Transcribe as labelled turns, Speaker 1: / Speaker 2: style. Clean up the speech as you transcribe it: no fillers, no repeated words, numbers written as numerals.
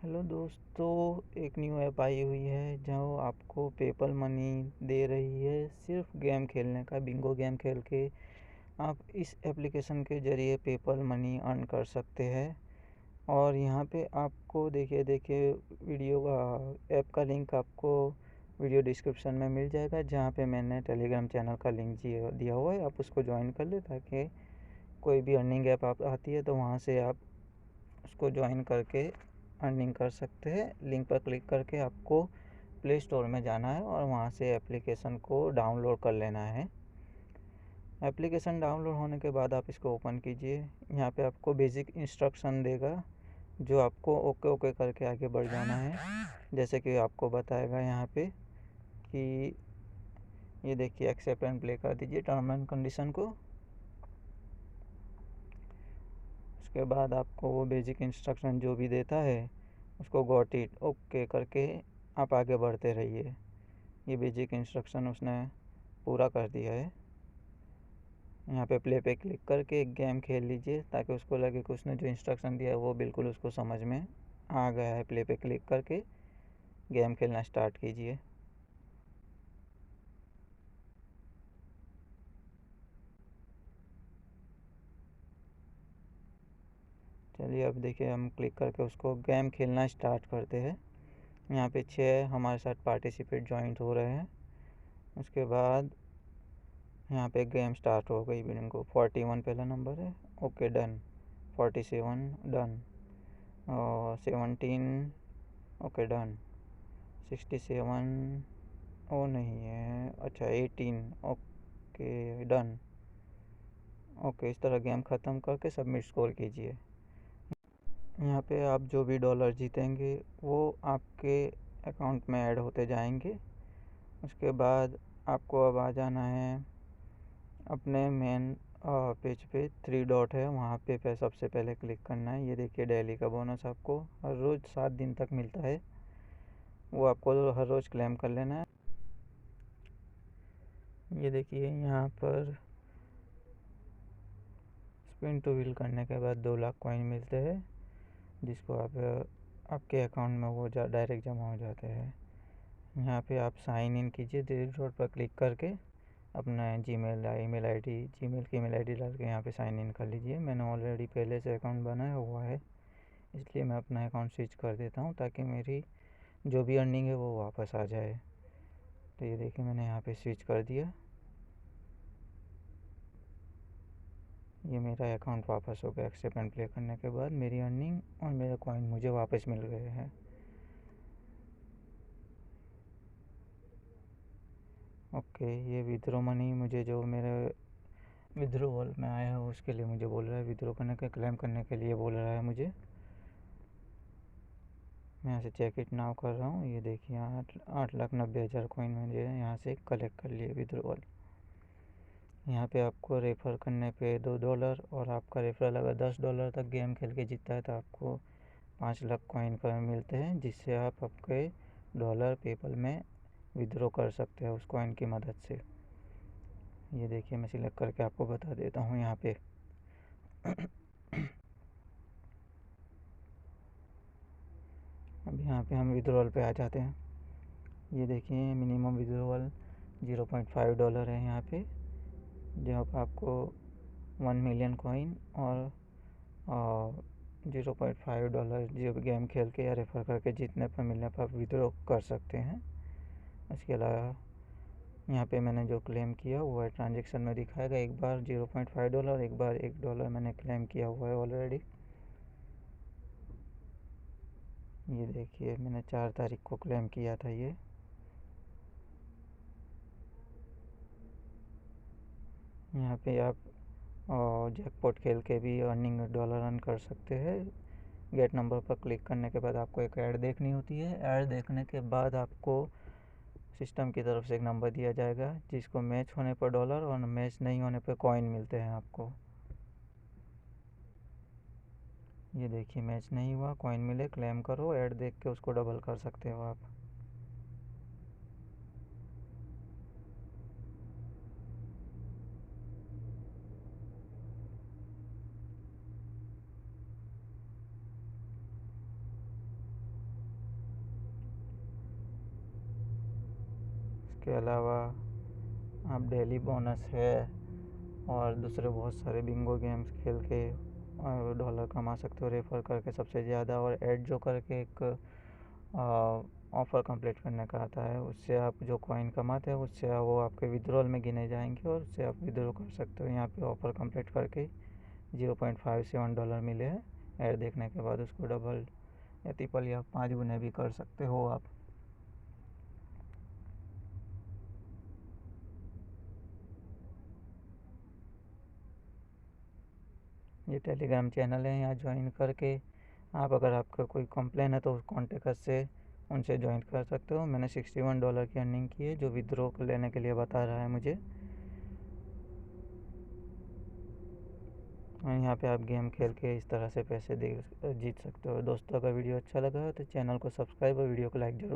Speaker 1: Hello दोस्तों, एक new app आई हुई है जो आपको पेपल मनी दे रही है सिर्फ गेम खेलने का। बिंगो गेम खेल के आप इस एप्लीकेशन के ज़रिए पेपल मनी अर्न कर सकते हैं। और यहाँ पे आपको देखिए वीडियो का ऐप का लिंक आपको वीडियो डिस्क्रिप्शन में मिल जाएगा, जहाँ पे मैंने टेलीग्राम चैनल का लिंक दिया हुआ है। आप उसको ज्वाइन कर ले ताकि कोई भी अर्निंग ऐप आप आती है तो वहाँ से आप उसको ज्वाइन करके अर्निंग कर सकते हैं। लिंक पर क्लिक करके आपको प्ले स्टोर में जाना है और वहाँ से एप्लीकेशन को डाउनलोड कर लेना है। एप्लीकेशन डाउनलोड होने के बाद आप इसको ओपन कीजिए। यहाँ पे आपको बेसिक इंस्ट्रक्शन देगा जो आपको ओके ओके करके आगे बढ़ जाना है। जैसे कि आपको बताएगा यहाँ पे कि ये देखिए, एक्सेप्ट एंड प्ले कर दीजिए टर्म एंड कंडीशन को। उसके बाद आपको वो बेसिक इंस्ट्रक्शन जो भी देता है उसको गॉट इट ओके करके आप आगे बढ़ते रहिए। ये बेसिक इंस्ट्रक्शन उसने पूरा कर दिया है। यहाँ पे प्ले पे क्लिक करके एक गेम खेल लीजिए ताकि उसको लगे कि उसने जो इंस्ट्रक्शन दिया है वो बिल्कुल उसको समझ में आ गया है। प्ले पे क्लिक करके गेम खेलना स्टार्ट कीजिए। चलिए, अब देखिए हम क्लिक करके उसको गेम खेलना स्टार्ट करते हैं। यहाँ पे 6 हमारे साथ पार्टिसिपेट जॉइंट हो रहे हैं। उसके बाद यहाँ पे गेम स्टार्ट हो गई। बिंगो 41 पहला नंबर है, ओके डन। 47 डन, और 17 ओके डन। 67 ओ नहीं है, अच्छा 18 ओके डन। ओके, इस तरह गेम ख़त्म करके सबमिट स्कोर कीजिए। यहाँ पे आप जो भी डॉलर जीतेंगे वो आपके अकाउंट में ऐड होते जाएंगे। उसके बाद आपको अब आ जाना है अपने मेन पेज पे। 3 डॉट है, वहाँ पे सबसे पहले क्लिक करना है। ये देखिए, डेली का बोनस आपको हर रोज़ 7 दिन तक मिलता है, वो आपको हर रोज़ क्लेम कर लेना है। ये देखिए, यहाँ पर स्पिन टू व्हील करने के बाद 2 लाख कॉइन मिलते हैं, जिसको आप आपके अकाउंट में वो डायरेक्ट जमा हो जाते हैं। यहाँ पे आप साइन इन कीजिए 3 डॉट पर क्लिक करके। अपना ईमेल आईडी डाल के यहाँ पे साइन इन कर लीजिए। मैंने ऑलरेडी पहले से अकाउंट बनाया हुआ है, इसलिए मैं अपना अकाउंट स्विच कर देता हूँ ताकि मेरी जो भी अर्निंग है वो वापस आ जाए। तो ये देखिए, मैंने यहाँ पे स्विच कर दिया। ये मेरा अकाउंट वापस हो गया। एक्सेप्ट एंड प्ले करने के बाद मेरी अर्निंग और मेरा कॉइन मुझे वापस मिल गए हैं। ओके, ये विड्रॉ मनी मुझे जो मेरे विड्रॉवल में आया है उसके लिए मुझे बोल रहा है, विड्रॉ करने के क्लेम करने के लिए बोल रहा है मुझे। मैं यहाँ से चेक इट नाउ कर रहा हूँ। ये देखिए, 8,90,000 कॉइन मुझे यहाँ से कलेक्ट कर लिए विड्रॉवल। यहाँ पे आपको रेफ़र करने पे $2, और आपका रेफरल अगर $10 तक गेम खेल के जीतता है तो आपको 5 लाख कॉइन का मिलते हैं, जिससे आप आपके डॉलर पेपल में विड्रॉ कर सकते हैं उस कॉइन की मदद से। ये देखिए, मैं सिलेक्ट करके आपको बता देता हूँ यहाँ पे। अब यहाँ पे हम विड्रॉल पे आ जाते हैं। ये देखिए, मिनिमम विड्रॉल $0.5 है यहाँ पे, जहाँ आपको 1 मिलियन कॉइन और $0.5 जो गेम खेल के या रेफ़र करके जीतने पर मिलने पर आप विड्रॉ कर सकते हैं। इसके अलावा यहाँ पे मैंने जो क्लेम किया हुआ है ट्रांजेक्शन में दिखाएगा। एक बार $0.5, एक बार $1 मैंने क्लेम किया हुआ है ऑलरेडी। ये देखिए, मैंने 4 तारीख को क्लेम किया था ये। यहाँ पे आप जैकपॉट खेल के भी अर्निंग डॉलर अर्न कर सकते हैं। गेट नंबर पर क्लिक करने के बाद आपको एक ऐड देखनी होती है। ऐड देखने के बाद आपको सिस्टम की तरफ से एक नंबर दिया जाएगा, जिसको मैच होने पर डॉलर और मैच नहीं होने पर कॉइन मिलते हैं आपको। ये देखिए, मैच नहीं हुआ, कॉइन मिले, क्लेम करो। ऐड देख के उसको डबल कर सकते हो आप। इसके अलावा आप डेली बोनस है और दूसरे बहुत सारे बिंगो गेम्स खेल के डॉलर कमा सकते हो रेफ़र करके सबसे ज़्यादा। और ऐड जो करके एक ऑफ़र कंप्लीट करने का आता है, उससे आप जो कॉइन कमाते हैं उससे वो आपके विड्रॉल में गिने जाएंगे और उससे आप विड्रॉ कर सकते हो। यहाँ पे ऑफ़र कंप्लीट करके $0.57 मिले हैं। ऐड देखने के बाद उसको डबल या ट्रिपल या 5 गुने भी कर सकते हो आप। ये टेलीग्राम चैनल है, यहाँ ज्वाइन करके आप अगर आपका कोई कंप्लेन है तो कॉन्टेक्ट से उनसे ज्वाइन कर सकते हो। मैंने $61 की अर्निंग की है जो विड्रॉ लेने के लिए बता रहा है मुझे। और यहाँ पे आप गेम खेल के इस तरह से पैसे दे जीत सकते हो। दोस्तों, अगर वीडियो अच्छा लगा हो तो चैनल को सब्सक्राइब और वीडियो को लाइक जरूर